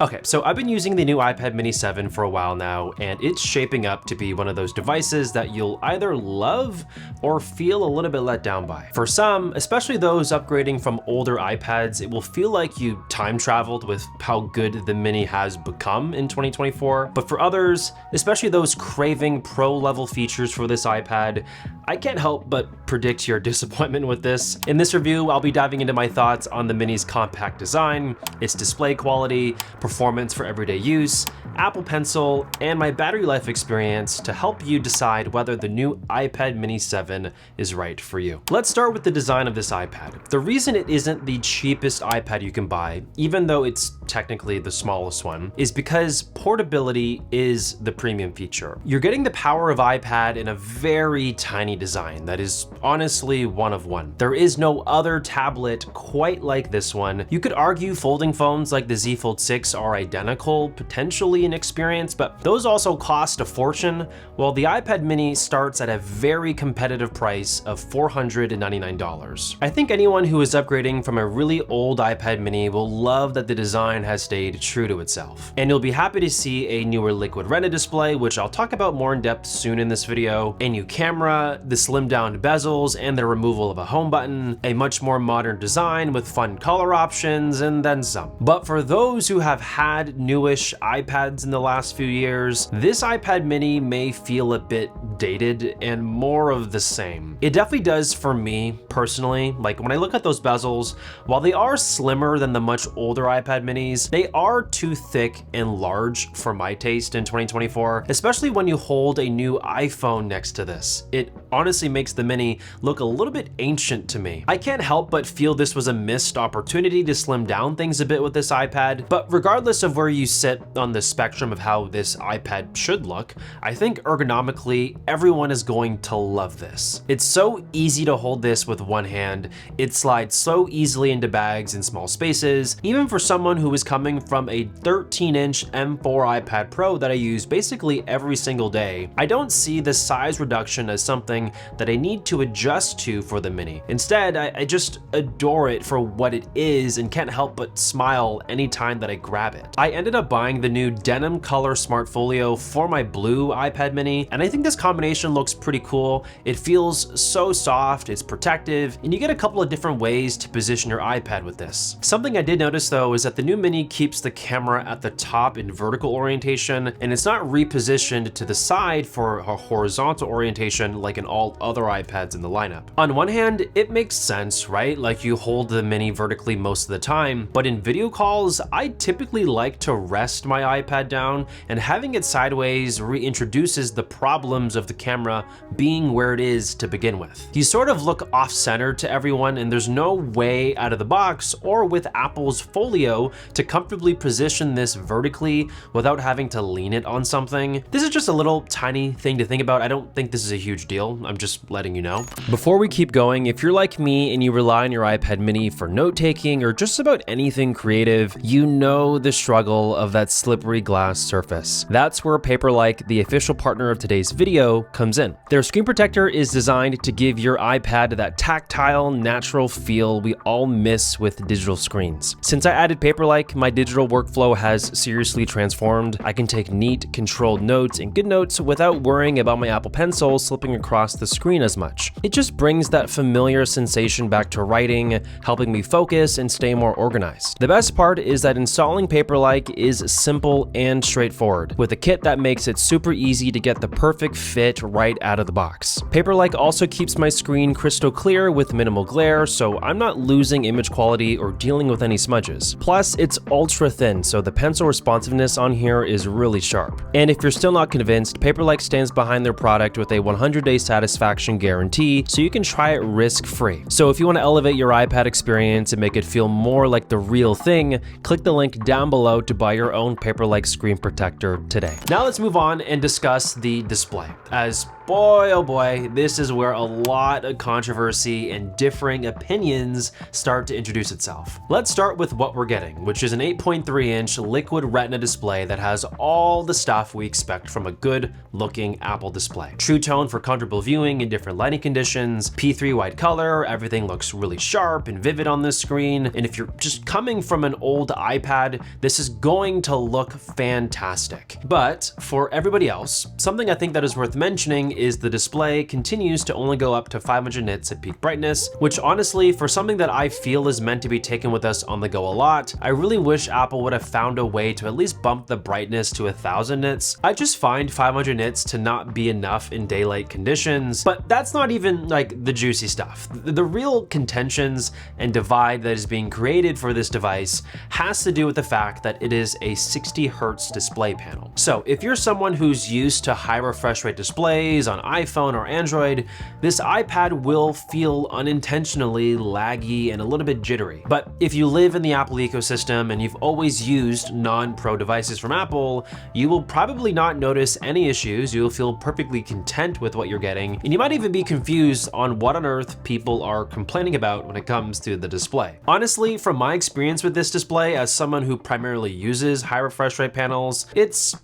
Okay, so I've been using the new iPad mini 7 for a while now, and it's shaping up to be one of those devices that you'll either love or feel a little bit let down by. For some, especially those upgrading from older iPads, it will feel like you time traveled with how good the mini has become in 2024. But for others, especially those craving pro-level features for this iPad, I can't help but predict your disappointment with this. In this review, I'll be diving into my thoughts on the mini's compact design, its display quality, performance for everyday use, Apple Pencil, and my battery life experience to help you decide whether the new iPad mini 7 is right for you. Let's start with the design of this iPad. The reason it isn't the cheapest iPad you can buy, even though it's technically the smallest one, is because portability is the premium feature. You're getting the power of iPad in a very tiny design that is honestly one of one. There is no other tablet quite like this one. You could argue folding phones like the Z Fold 6 are identical, potentially in experience, but those also cost a fortune, while the iPad mini starts at a very competitive price of $499. I think anyone who is upgrading from a really old iPad mini will love that the design has stayed true to itself. And you'll be happy to see a newer Liquid Retina display, which I'll talk about more in depth soon in this video, a new camera, the slimmed down bezels and the removal of a home button, a much more modern design with fun color options, and then some. But for those who have had newish iPads in the last few years, this iPad mini may feel a bit dated and more of the same. It definitely does for me personally. Like when I look at those bezels, while they are slimmer than the much older iPad minis, they are too thick and large for my taste in 2024, especially when you hold a new iPhone next to this. It honestly makes the mini look a little bit ancient to me. I can't help but feel this was a missed opportunity to slim down things a bit with this iPad, but regardless of where you sit on the spectrum of how this iPad should look, I think ergonomically, everyone is going to love this. It's so easy to hold this with one hand. It slides so easily into bags in small spaces, even for someone who is coming from a 13-inch M4 iPad Pro that I use basically every single day. I don't see the size reduction as something that I need to adjust to for the mini. Instead, I just adore it for what it is and can't help but smile anytime that I grab it. I ended up buying the new denim color Smart Folio for my blue iPad mini, and I think this combination looks pretty cool. It feels so soft, it's protective, and you get a couple of different ways to position your iPad with this. Something I did notice though is that the new mini keeps the camera at the top in vertical orientation, and it's not repositioned to the side for a horizontal orientation like in all other iPads in the lineup. On one hand, it makes sense, right? Like you hold the mini vertically most of the time, but in video calls, I typically like to rest my iPad down, and having it sideways reintroduces the problems of the camera being where it is to begin with. You sort of look off-center to everyone, and there's no way out of the box or with Apple's Folio to comfortably position this vertically without having to lean it on something. This is just a little tiny thing to think about. I don't think this is a huge deal. I'm just letting you know. Before we keep going, if you're like me and you rely on your iPad mini for note-taking or just about anything creative, you know the struggle of that slippery glass surface. That's where Paperlike, the official partner of today's video, comes in. Their screen protector is designed to give your iPad that tactile, natural feel we all miss with digital screens. Since I added Paperlike, my digital workflow has seriously transformed. I can take neat, controlled notes in GoodNotes without worrying about my Apple Pencil slipping across the screen as much. It just brings that familiar sensation back to writing, helping me focus and stay more organized. The best part is that installing Paperlike is simple and straightforward, with a kit that makes it super easy to get the perfect fit right out of the box. Paperlike also keeps my screen crystal clear with minimal glare, so I'm not losing image quality or dealing with any smudges. Plus, it's ultra thin, so the pencil responsiveness on here is really sharp. And if you're still not convinced, Paperlike stands behind their product with a 100-day satisfaction guarantee, so you can try it risk-free. So if you want to elevate your iPad experience and make it feel more like the real thing, click the link down below to buy your own Paperlike screen protector today. Now let's move on and discuss the display. As boy, oh boy, this is where a lot of controversy and differing opinions start to introduce itself. Let's start with what we're getting, which is an 8.3-inch liquid retina display that has all the stuff we expect from a good looking Apple display. True tone for comfortable viewing in different lighting conditions, P3 wide color, everything looks really sharp and vivid on this screen, and if you're just coming from an old iPad, this is going to look fantastic. But for everybody else, something I think that is worth mentioning is the display continues to only go up to 500 nits at peak brightness, which honestly, for something that I feel is meant to be taken with us on the go a lot, I really wish Apple would have found a way to at least bump the brightness to 1000 nits. I just find 500 nits to not be enough in daylight conditions, but that's not even like the juicy stuff. The real contentions and divide that is being created for this device has to do with the fact that it is a 60 Hz display panel. So if you're someone who's used to high refresh rate displays on iPhone or Android, this iPad will feel unintentionally laggy and a little bit jittery. But if you live in the Apple ecosystem and you've always used non-Pro devices from Apple, you will probably not notice any issues. You'll feel perfectly content with what you're getting, and you might even be confused on what on earth people are complaining about when it comes to the display. Honestly, from my experience with this display as someone who primarily uses high refresh rate panels, it's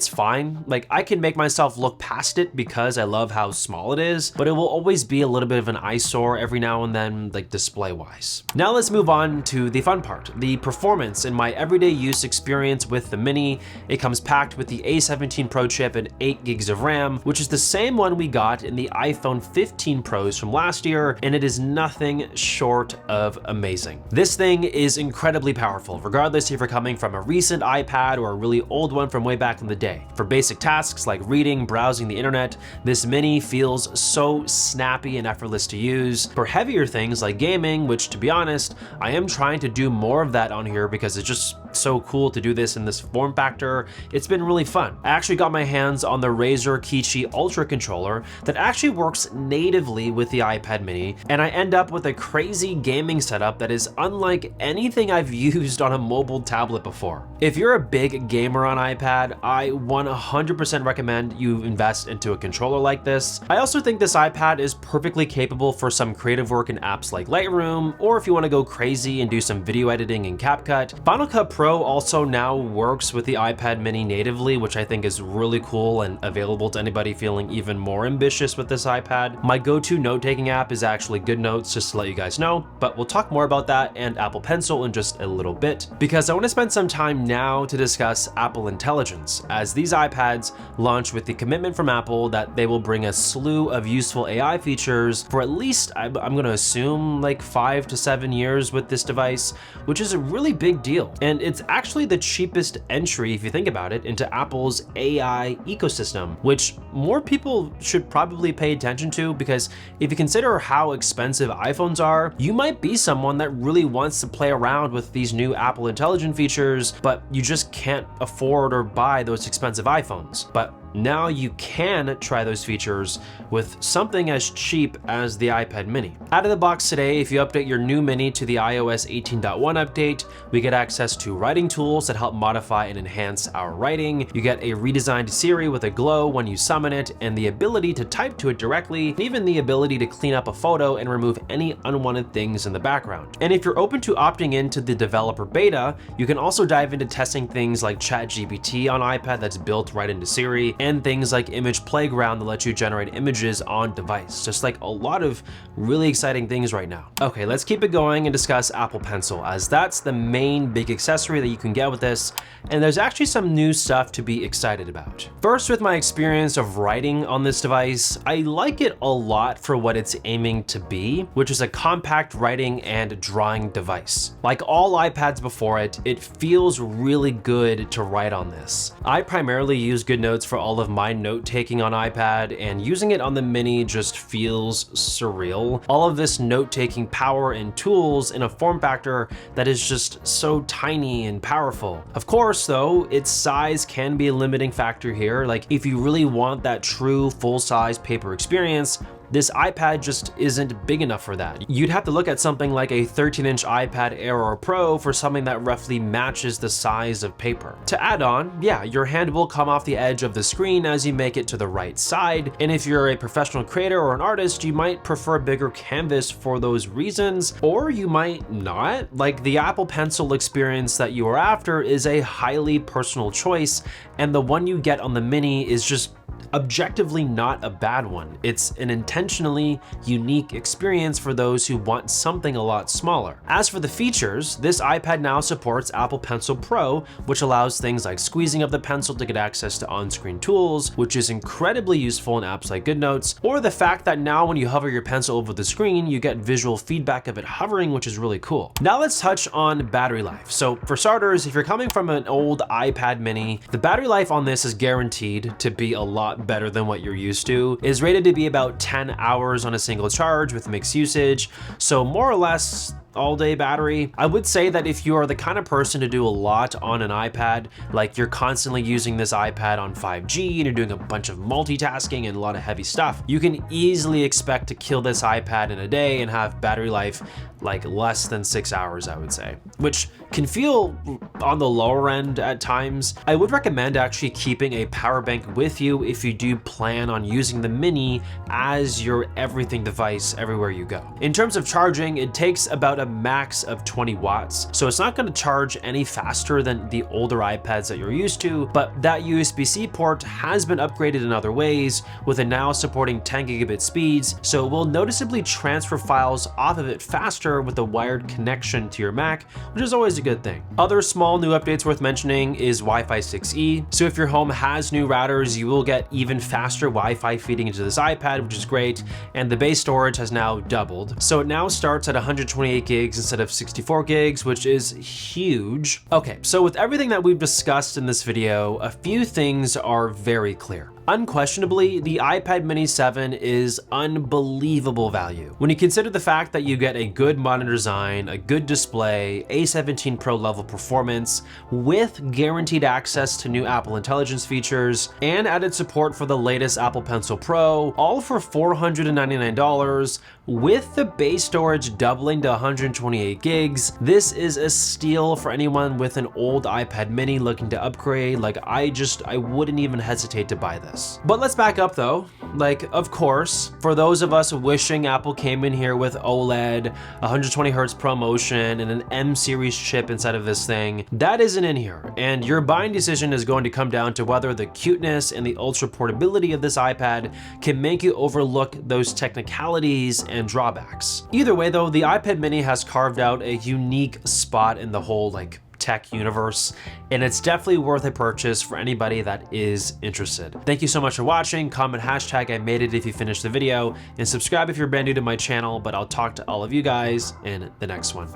fine. Like, I can make myself look past it because I love how small it is, but it will always be a little bit of an eyesore every now and then, like display wise. Now let's move on to the fun part, the performance in my everyday use experience with the Mini. It comes packed with the A17 Pro chip and 8 gigs of RAM, which is the same one we got in the iPhone 15 Pros from last year, and it is nothing short of amazing. This thing is incredibly powerful, regardless if you're coming from a recent iPad or a really old one from way back in the day. For basic tasks like reading, browsing the internet, this Mini feels so snappy and effortless to use. For heavier things like gaming, which to be honest, I am trying to do more of that on here because it's just so cool to do this in this form factor, it's been really fun. I actually got my hands on the Razer Kichi Ultra controller that actually works natively with the iPad Mini, and I end up with a crazy gaming setup that is unlike anything I've used on a mobile tablet before. If you're a big gamer on iPad, I 100% recommend you invest into a controller like this. I also think this iPad is perfectly capable for some creative work in apps like Lightroom, or if you want to go crazy and do some video editing in CapCut. Final Cut Pro also now works with the iPad Mini natively, which I think is really cool and available to anybody feeling even more ambitious with this iPad. My go-to note-taking app is actually GoodNotes, just to let you guys know, but we'll talk more about that and Apple Pencil in just a little bit, because I want to spend some time now to discuss Apple Intelligence, as these iPads launch with the commitment from Apple that they will bring a slew of useful AI features for at least, I'm going to assume, like 5 to 7 years with this device, which is a really big deal. And it's actually the cheapest entry, if you think about it, into Apple's AI ecosystem, which more people should probably pay attention to, because if you consider how expensive iPhones are, you might be someone that really wants to play around with these new Apple Intelligence features, but you just can't afford or buy those expensive iPhones. But now you can try those features with something as cheap as the iPad Mini. Out of the box today, if you update your new Mini to the iOS 18.1 update, we get access to writing tools that help modify and enhance our writing. You get a redesigned Siri with a glow when you summon it, and the ability to type to it directly, and even the ability to clean up a photo and remove any unwanted things in the background. And if you're open to opting into the developer beta, you can also dive into testing things like ChatGPT on iPad that's built right into Siri, and things like Image Playground that lets you generate images on device. Just like a lot of really exciting things right now. Okay, let's keep it going and discuss Apple Pencil, as that's the main big accessory that you can get with this, and there's actually some new stuff to be excited about. First, with my experience of writing on this device, I like it a lot for what it's aiming to be, which is a compact writing and drawing device. Like all iPads before it, it feels really good to write on this. I primarily use GoodNotes for all of my note-taking on iPad, and using it on the Mini just feels surreal. All of this note-taking power and tools in a form factor that is just so tiny and powerful. Of course, though, its size can be a limiting factor here. Like, if you really want that true full-size paper experience, This iPad just isn't big enough for that. You'd have to look at something like a 13-inch iPad Air or Pro for something that roughly matches the size of paper. To add on, yeah, your hand will come off the edge of the screen as you make it to the right side, and if you're a professional creator or an artist, you might prefer a bigger canvas for those reasons, or you might not. Like, the Apple Pencil experience that you are after is a highly personal choice, and the one you get on the Mini is just objectively not a bad one. It's an intentionally unique experience for those who want something a lot smaller. As for the features, this iPad now supports Apple Pencil Pro, which allows things like squeezing of the pencil to get access to on-screen tools, which is incredibly useful in apps like GoodNotes, or the fact that now when you hover your pencil over the screen, you get visual feedback of it hovering, which is really cool. Now let's touch on battery life. So for starters, if you're coming from an old iPad mini, the battery life on this is guaranteed to be a lot better than what you're used to. It is rated to be about 10 hours on a single charge with mixed usage, so more or less all-day battery. I would say that if you are the kind of person to do a lot on an iPad, like you're constantly using this iPad on 5G and you're doing a bunch of multitasking and a lot of heavy stuff, you can easily expect to kill this iPad in a day and have battery life like less than 6 hours, I would say, which can feel on the lower end at times. I would recommend actually keeping a power bank with you if you do plan on using the Mini as your everything device everywhere you go. In terms of charging, it takes about a max of 20 watts, so it's not going to charge any faster than the older iPads that you're used to, but that USB-C port has been upgraded in other ways, with it now supporting 10 gigabit speeds, so it will noticeably transfer files off of it faster with a wired connection to your Mac, which is always a good thing. Other small new updates worth mentioning is Wi-Fi 6E. So if your home has new routers, you will get even faster Wi-Fi feeding into this iPad, which is great. And the base storage has now doubled. So it now starts at 128 gigs instead of 64 gigs, which is huge. Okay, so with everything that we've discussed in this video, a few things are very clear. Unquestionably, the iPad Mini 7 is unbelievable value. When you consider the fact that you get a good modern design, a good display, A17 Pro level performance, with guaranteed access to new Apple Intelligence features, and added support for the latest Apple Pencil Pro, all for $499, with the base storage doubling to 128 gigs, this is a steal for anyone with an old iPad Mini looking to upgrade. Like, I wouldn't even hesitate to buy this. But let's back up though. Like, of course, for those of us wishing Apple came in here with OLED, 120 Hz ProMotion, and an M series chip inside of this thing, that isn't in here. And your buying decision is going to come down to whether the cuteness and the ultra portability of this iPad can make you overlook those technicalities and drawbacks. Either way though, the iPad Mini has carved out a unique spot in the whole tech universe, and it's definitely worth a purchase for anybody that is interested. Thank you so much for watching. Comment hashtag I made it if you finished the video, and subscribe if you're brand new to my channel, but I'll talk to all of you guys in the next one.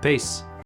Peace.